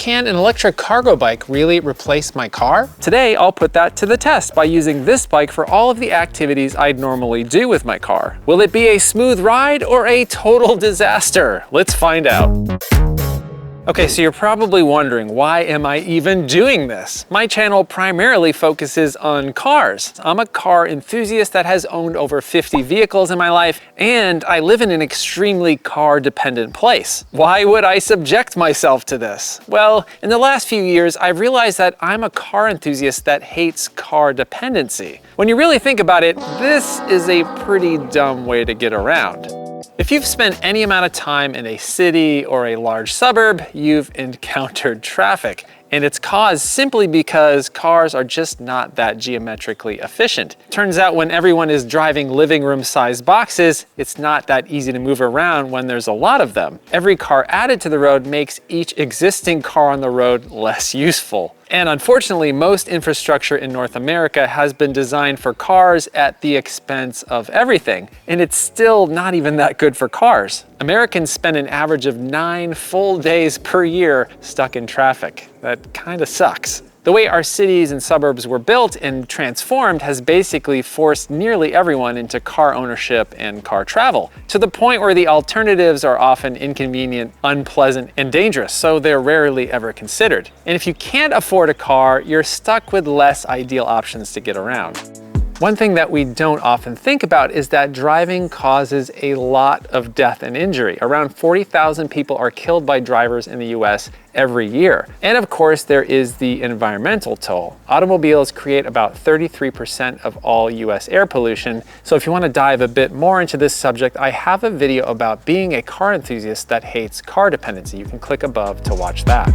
can an electric cargo bike really replace my car? Today, I'll put that to the test by using this bike for all of the activities I'd normally do with my car. Will it be a smooth ride or a total disaster? Let's find out. Okay, so you're probably wondering, why am I even doing this? My channel primarily focuses on cars. I'm a car enthusiast that has owned over 50 vehicles in my life, and I live in an extremely car-dependent place. Why would I subject myself to this? Well, in the last few years, I've realized that I'm a car enthusiast that hates car dependency. When you really think about it, this is a pretty dumb way to get around. If you've spent any amount of time in a city or a large suburb, you've encountered traffic. And it's caused simply because cars are just not that geometrically efficient. Turns out when everyone is driving living room sized boxes, it's not that easy to move around when there's a lot of them. Every car added to the road makes each existing car on the road less useful. And unfortunately, most infrastructure in North America has been designed for cars at the expense of everything. And it's still not even that good for cars. Americans spend an average of 9 full days per year stuck in traffic. That kind of sucks. The way our cities and suburbs were built and transformed has basically forced nearly everyone into car ownership and car travel, to the point where the alternatives are often inconvenient, unpleasant, and dangerous, so they're rarely ever considered. And if you can't afford a car, you're stuck with less ideal options to get around. One thing that we don't often think about is that driving causes a lot of death and injury. Around 40,000 people are killed by drivers in the US every year. And of course, there is the environmental toll. Automobiles create about 33% of all US air pollution. So if you want to dive a bit more into this subject, I have a video about being a car enthusiast that hates car dependency. You can click above to watch that.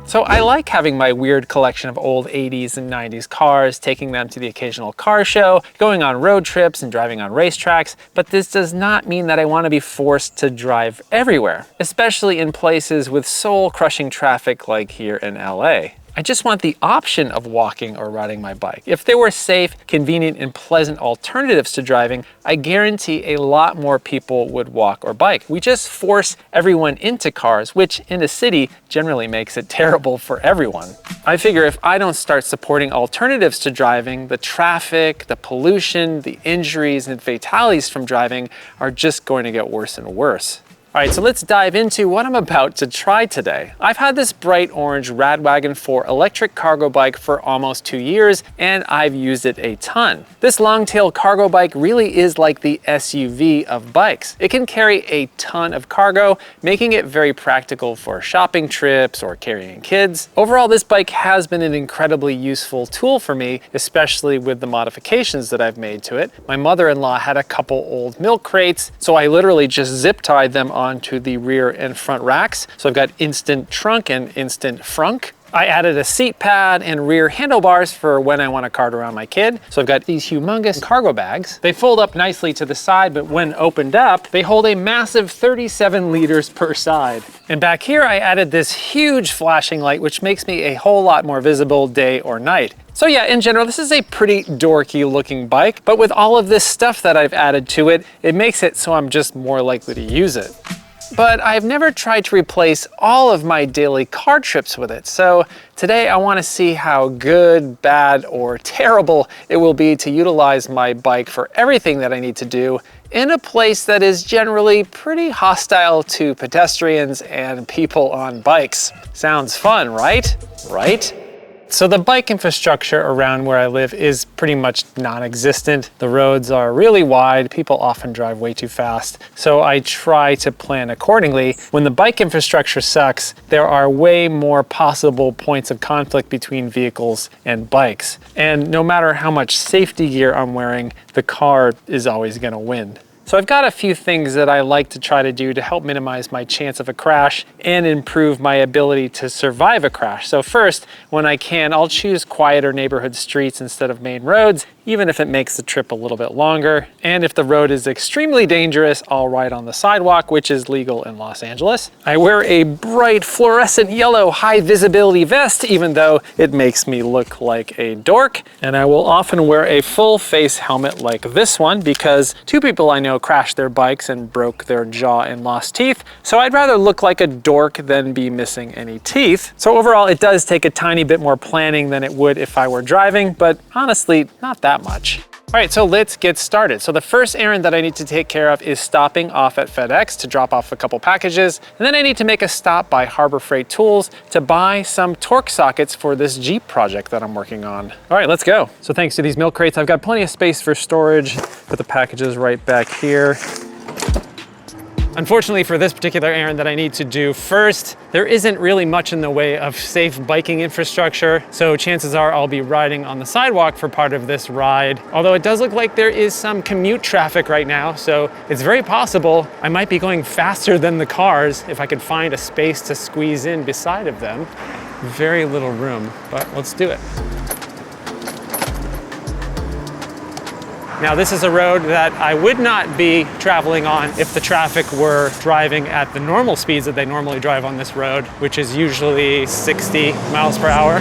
So I like having my weird collection of old 80s and 90s cars, taking them to the occasional car show, going on road trips and driving on racetracks, but this does not mean that I want to be forced to drive everywhere, especially in places with soul-crushing traffic like here in LA. I just want the option of walking or riding my bike. If there were safe, convenient, and pleasant alternatives to driving, I guarantee a lot more people would walk or bike. We just force everyone into cars, which in a city generally makes it terrible for everyone. I figure if I don't start supporting alternatives to driving, the traffic, the pollution, the injuries, and fatalities from driving are just going to get worse and worse. All right, so let's dive into what I'm about to try today. I've had this bright orange Radwagon 4 electric cargo bike for almost 2 years, and I've used it a ton. This long-tail cargo bike really is like the SUV of bikes. It can carry a ton of cargo, making it very practical for shopping trips or carrying kids. Overall, this bike has been an incredibly useful tool for me, especially with the modifications that I've made to it. My mother-in-law had a couple old milk crates, so I literally just zip tied them onto the rear and front racks. So I've got instant trunk and instant frunk. I added a seat pad and rear handlebars for when I want to cart around my kid. So I've got these humongous cargo bags. They fold up nicely to the side, but when opened up, they hold a massive 37 liters per side. And back here, I added this huge flashing light, which makes me a whole lot more visible day or night. So yeah, in general, this is a pretty dorky looking bike, but with all of this stuff that I've added to it, it makes it so I'm just more likely to use it. But I've never tried to replace all of my daily car trips with it. So today I want to see how good, bad, or terrible it will be to utilize my bike for everything that I need to do in a place that is generally pretty hostile to pedestrians and people on bikes. Sounds fun, right? Right? So the bike infrastructure around where I live is pretty much non-existent. The roads are really wide. People often drive way too fast. So I try to plan accordingly. When the bike infrastructure sucks, there are way more possible points of conflict between vehicles and bikes. And no matter how much safety gear I'm wearing, the car is always going to win. So I've got a few things that I like to try to do to help minimize my chance of a crash and improve my ability to survive a crash. So first, when I can, I'll choose quieter neighborhood streets instead of main roads, even if it makes the trip a little bit longer. And if the road is extremely dangerous, I'll ride on the sidewalk, which is legal in Los Angeles. I wear a bright fluorescent yellow high visibility vest, even though it makes me look like a dork. And I will often wear a full face helmet like this one because two people I know crashed their bikes and broke their jaw and lost teeth. So I'd rather look like a dork than be missing any teeth. So overall, it does take a tiny bit more planning than it would if I were driving, but honestly, not that much. All right, so let's get started. So the first errand that I need to take care of is stopping off at FedEx to drop off a couple packages. And then I need to make a stop by Harbor Freight Tools to buy some torque sockets for this Jeep project that I'm working on. All right, let's go. So thanks to these milk crates, I've got plenty of space for storage. Put the packages right back here. Unfortunately for this particular errand that I need to do first, there isn't really much in the way of safe biking infrastructure, so chances are I'll be riding on the sidewalk for part of this ride. Although it does look like there is some commute traffic right now, so it's very possible I might be going faster than the cars if I could find a space to squeeze in beside of them. Very little room, but let's do it. Now this is a road that I would not be traveling on if the traffic were driving at the normal speeds that they normally drive on this road, which is usually 60 miles per hour.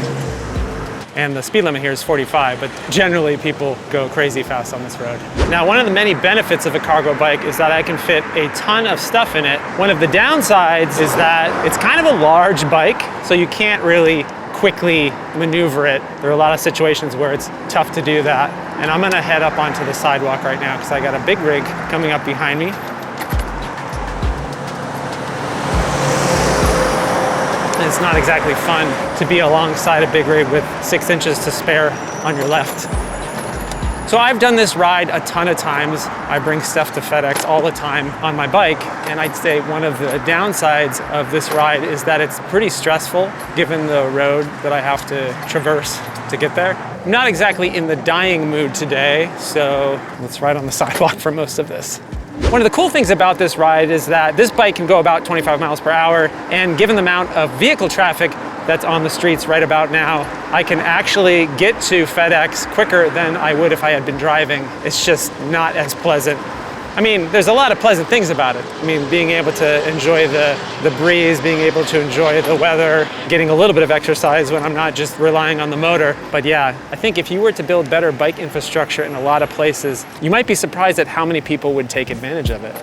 And the speed limit here is 45, but generally people go crazy fast on this road. Now, one of the many benefits of a cargo bike is that I can fit a ton of stuff in it. One of the downsides is that it's kind of a large bike, so you can't really quickly maneuver it. There are a lot of situations where it's tough to do that. And I'm gonna head up onto the sidewalk right now because I got a big rig coming up behind me. And it's not exactly fun to be alongside a big rig with 6 inches to spare on your left. So I've done this ride a ton of times. I bring stuff to FedEx all the time on my bike, and I'd say one of the downsides of this ride is that it's pretty stressful given the road that I have to traverse to get there. I'm not exactly in the dying mood today, so let's ride on the sidewalk for most of this. One of the cool things about this ride is that this bike can go about 25 miles per hour, and given the amount of vehicle traffic that's on the streets right about now, I can actually get to FedEx quicker than I would if I had been driving. It's just not as pleasant. I mean, there's a lot of pleasant things about it. I mean, being able to enjoy the breeze, being able to enjoy the weather, getting a little bit of exercise when I'm not just relying on the motor. But yeah, I think if you were to build better bike infrastructure in a lot of places, you might be surprised at how many people would take advantage of it.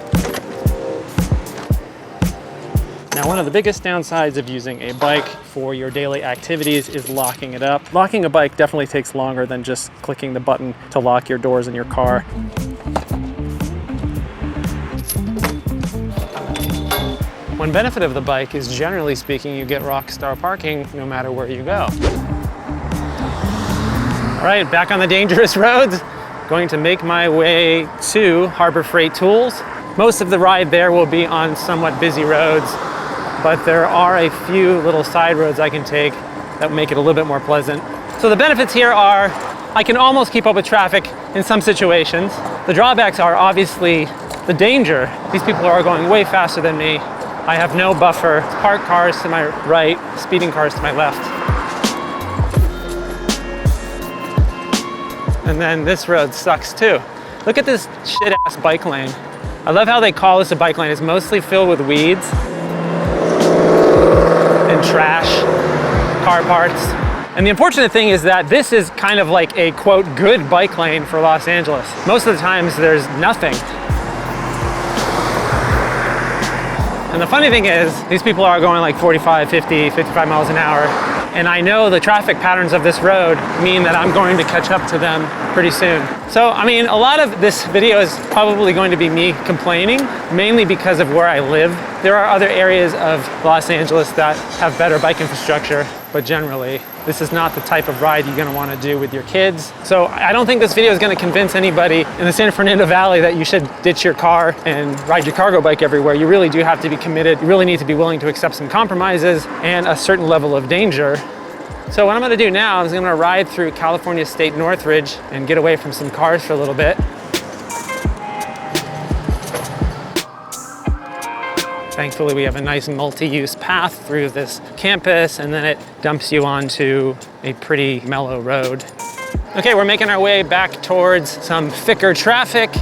Now, one of the biggest downsides of using a bike for your daily activities is locking it up. Locking a bike definitely takes longer than just clicking the button to lock your doors in your car. One benefit of the bike is, generally speaking, you get rock star parking no matter where you go. All right, back on the dangerous roads. Going to make my way to Harbor Freight Tools. Most of the ride there will be on somewhat busy roads, but there are a few little side roads I can take that make it a little bit more pleasant. So the benefits here are I can almost keep up with traffic in some situations. The drawbacks are obviously the danger. These people are going way faster than me. I have no buffer. Parked cars to my right, speeding cars to my left. And then this road sucks too. Look at this shit-ass bike lane. I love how they call this a bike lane. It's mostly filled with weeds and trash, car parts. And the unfortunate thing is that this is kind of like a, quote, good bike lane for Los Angeles. Most of the times there's nothing. And the funny thing is, these people are going like 45, 50, 55 miles an hour. And I know the traffic patterns of this road mean that I'm going to catch up to them pretty soon. So, I mean, a lot of this video is probably going to be me complaining, mainly because of where I live. There are other areas of Los Angeles that have better bike infrastructure, but generally, this is not the type of ride you're gonna wanna do with your kids. So I don't think this video is gonna convince anybody in the San Fernando Valley that you should ditch your car and ride your cargo bike everywhere. You really do have to be committed. You really need to be willing to accept some compromises and a certain level of danger. So what I'm gonna do now is I'm gonna ride through California State Northridge and get away from some cars for a little bit. Thankfully, we have a nice multi-use path through this campus, and then it dumps you onto a pretty mellow road. Okay, we're making our way back towards some thicker traffic.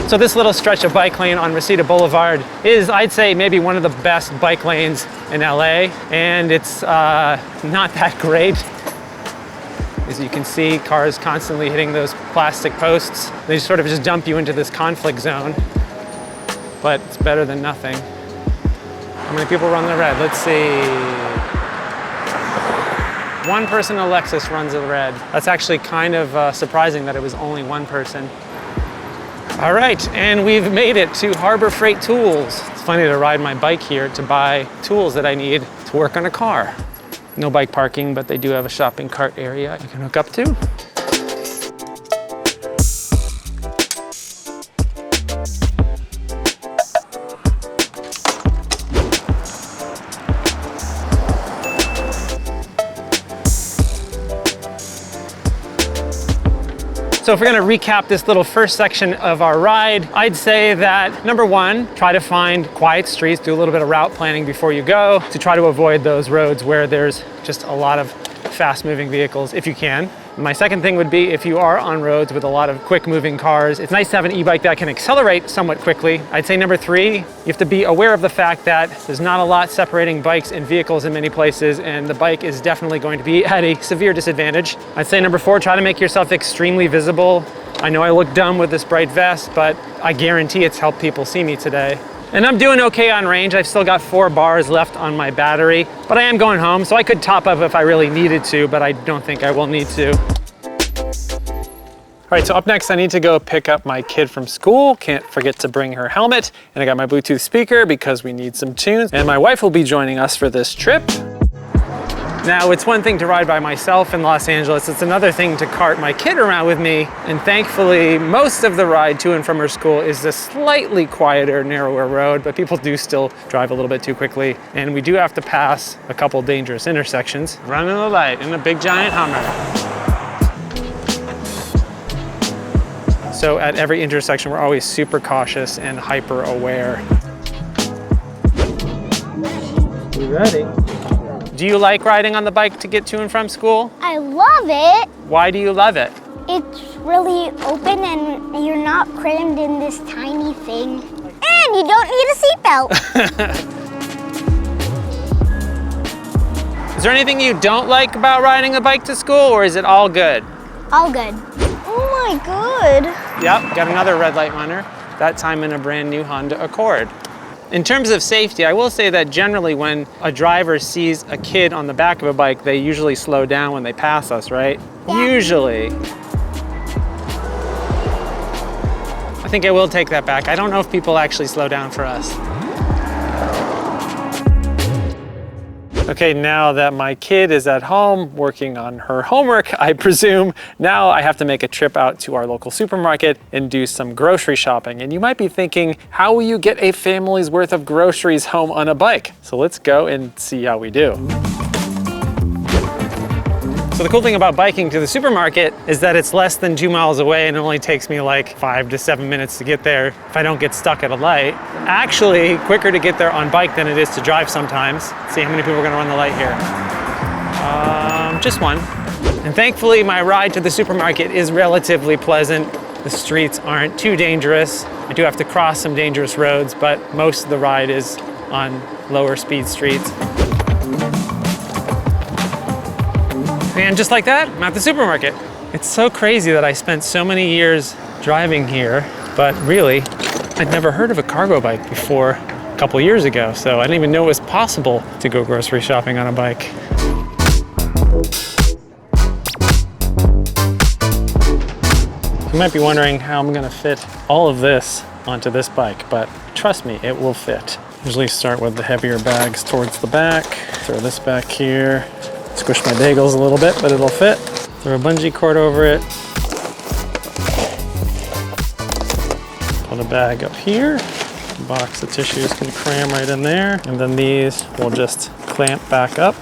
So this little stretch of bike lane on Reseda Boulevard is, I'd say, maybe one of the best bike lanes in LA, and it's not that great. As you can see, cars constantly hitting those plastic posts. They sort of just dump you into this conflict zone, but it's better than nothing. How many people run the red? Let's see. One person in a Lexus runs the red. That's actually kind of surprising that it was only one person. All right, and we've made it to Harbor Freight Tools. It's funny to ride my bike here to buy tools that I need to work on a car. No bike parking, but they do have a shopping cart area you can hook up to. So if we're gonna recap this little first section of our ride, I'd say that number one, try to find quiet streets, do a little bit of route planning before you go to try to avoid those roads where there's just a lot of fast moving vehicles if you can. My second thing would be if you are on roads with a lot of quick moving cars, it's nice to have an e-bike that can accelerate somewhat quickly. I'd say number three, you have to be aware of the fact that there's not a lot separating bikes and vehicles in many places, and the bike is definitely going to be at a severe disadvantage. I'd say number four, try to make yourself extremely visible. I know I look dumb with this bright vest, but I guarantee it's helped people see me today. And I'm doing okay on range. I've still got 4 bars left on my battery, but I am going home, so I could top up if I really needed to, but I don't think I will need to. All right, so up next, I need to go pick up my kid from school. Can't forget to bring her helmet. And I got my Bluetooth speaker because we need some tunes. And my wife will be joining us for this trip. Now, it's one thing to ride by myself in Los Angeles. It's another thing to cart my kid around with me. And thankfully, most of the ride to and from her school is a slightly quieter, narrower road, but people do still drive a little bit too quickly. And we do have to pass a couple dangerous intersections. Running the light in a big giant Hummer. So at every intersection, we're always super cautious and hyper aware. You ready? Do you like riding on the bike to get to and from school? I love it. Why do you love it? It's really open and you're not crammed in this tiny thing. And you don't need a seatbelt. Is there anything you don't like about riding a bike to school, or is it all good? All good. Oh my god. Yep, got another red light runner, that time in a brand new Honda Accord. In terms of safety, I will say that generally when a driver sees a kid on the back of a bike, they usually slow down when they pass us, right? Yeah. Usually. I think I will take that back. I don't know if people actually slow down for us. Okay, now that my kid is at home working on her homework, I presume, now I have to make a trip out to our local supermarket and do some grocery shopping. And you might be thinking, how will you get a family's worth of groceries home on a bike? So let's go and see how we do. So the cool thing about biking to the supermarket is that it's less than 2 miles away and it only takes me like 5 to 7 minutes to get there if I don't get stuck at a light. Actually, quicker to get there on bike than it is to drive sometimes. Let's see how many people are gonna run the light here. Just one. And thankfully, my ride to the supermarket is relatively pleasant. The streets aren't too dangerous. I do have to cross some dangerous roads, but most of the ride is on lower speed streets. And just like that, I'm at the supermarket. It's so crazy that I spent so many years driving here, but really, I'd never heard of a cargo bike before a couple years ago, so I didn't even know it was possible to go grocery shopping on a bike. You might be wondering how I'm gonna fit all of this onto this bike, but trust me, it will fit. Usually start with the heavier bags towards the back, throw this back here, squish my bagels a little bit, but it'll fit. Throw a bungee cord over it. Put a bag up here. A box of tissues can cram right in there. And then these will just clamp back up.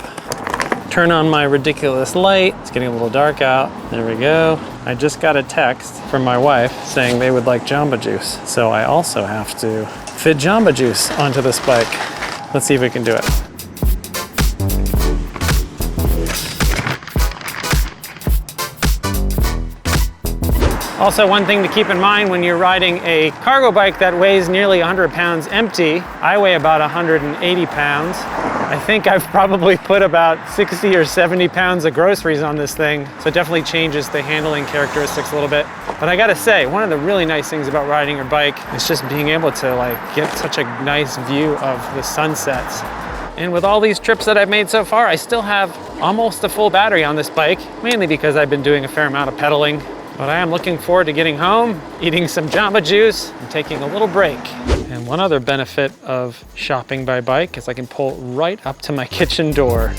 Turn on my ridiculous light. It's getting a little dark out. There we go. I just got a text from my wife saying they would like Jamba Juice. So I also have to fit Jamba Juice onto this bike. Let's see if we can do it. Also, one thing to keep in mind when you're riding a cargo bike that weighs nearly 100 pounds empty, I weigh about 180 pounds. I think I've probably put about 60 or 70 pounds of groceries on this thing, so it definitely changes the handling characteristics a little bit. But I gotta say, one of the really nice things about riding your bike is just being able to get such a nice view of the sunsets. And with all these trips that I've made so far, I still have almost a full battery on this bike, mainly because I've been doing a fair amount of pedaling. But I am looking forward to getting home, eating some Jamba Juice, and taking a little break. And one other benefit of shopping by bike is I can pull right up to my kitchen door.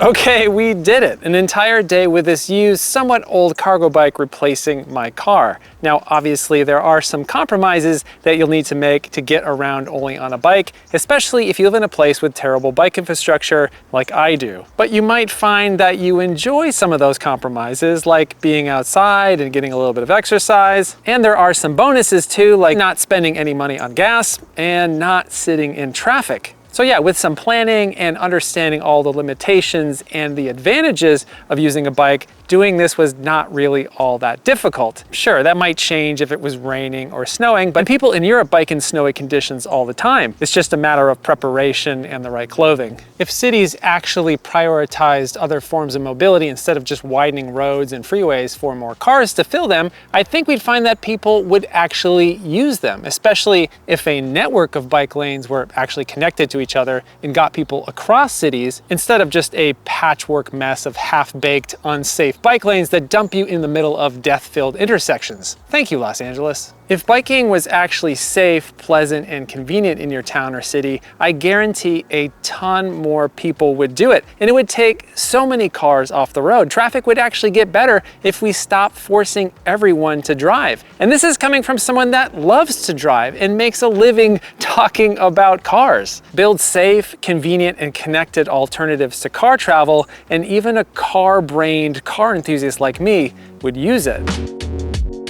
Okay, we did it. An entire day with this used, somewhat old cargo bike replacing my car. Now, obviously, there are some compromises that you'll need to make to get around only on a bike, especially if you live in a place with terrible bike infrastructure like I do. But you might find that you enjoy some of those compromises, like being outside and getting a little bit of exercise. And there are some bonuses too, like not spending any money on gas and not sitting in traffic. So yeah, with some planning and understanding all the limitations and the advantages of using a bike, doing this was not really all that difficult. Sure, that might change if it was raining or snowing, but people in Europe bike in snowy conditions all the time. It's just a matter of preparation and the right clothing. If cities actually prioritized other forms of mobility instead of just widening roads and freeways for more cars to fill them, I think we'd find that people would actually use them, especially if a network of bike lanes were actually connected to each other and got people across cities instead of just a patchwork mess of half-baked, unsafe bike lanes that dump you in the middle of death-filled intersections. Thank you, Los Angeles. If biking was actually safe, pleasant, and convenient in your town or city, I guarantee a ton more people would do it. And it would take so many cars off the road. Traffic would actually get better if we stopped forcing everyone to drive. And this is coming from someone that loves to drive and makes a living talking about cars. Build safe, convenient, and connected alternatives to car travel, and even a car-brained car enthusiast like me would use it.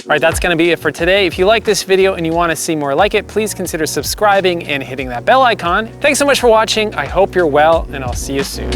All right, that's gonna be it for today. If you like this video and you wanna see more like it, please consider subscribing and hitting that bell icon. Thanks so much for watching. I hope you're well, and I'll see you soon.